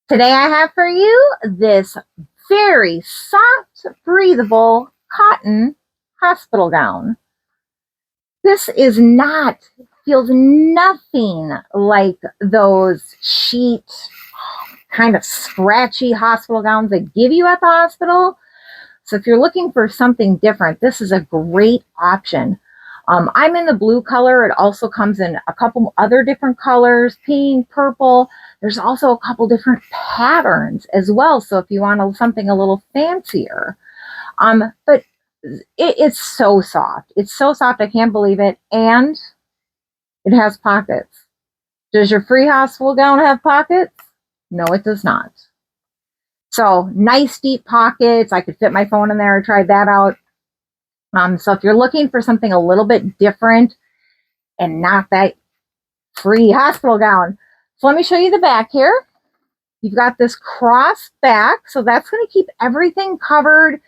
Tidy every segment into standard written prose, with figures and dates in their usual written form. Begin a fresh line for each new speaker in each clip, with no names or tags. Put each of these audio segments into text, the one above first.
Today I have for you this very soft, breathable cotton hospital gown. This feels nothing like those sheet, kind of scratchy hospital gowns they give you at the hospital. So if you're looking for something different, this is a great option. I'm in the blue color. It also comes in a couple other different colors, pink, purple. There's also a couple different patterns as well. So if you want something a little fancier, but it's so soft. It's so soft. I can't believe it. And it has pockets. Does your free hospital gown have pockets? No, it does not. So nice deep pockets. I could fit my phone in there. I tried that out. So if you're looking for something a little bit different and not that free hospital gown, so let me show you the back here. You've got this cross back, so that's going to keep everything covered.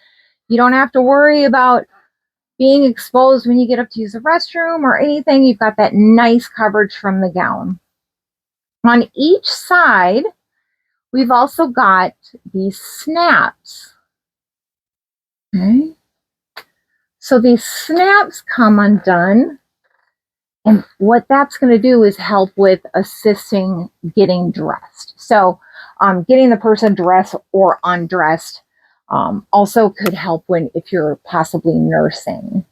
You don't have to worry about being exposed when you get up to use the restroom or anything. You've got that nice coverage from the gown. On each side, we've also got these snaps. Okay. So these snaps come undone, and what that's going to do is help with assisting getting dressed. So getting the person dressed or undressed also could help if you're possibly nursing.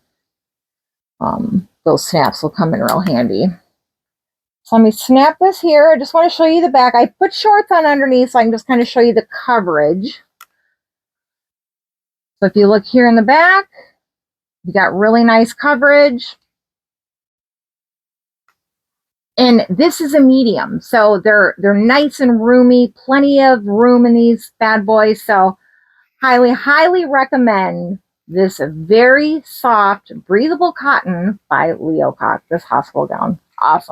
Those snaps will come in real handy. So let me snap this here. I just want to show you the back. I put shorts on underneath so I can just kind of show you the coverage. So if you look here in the back, you got really nice coverage. And this is a medium, so they're nice and roomy, plenty of room in these bad boys. So highly recommend this very soft, breathable cotton by Leocock, this hospital gown. Awesome.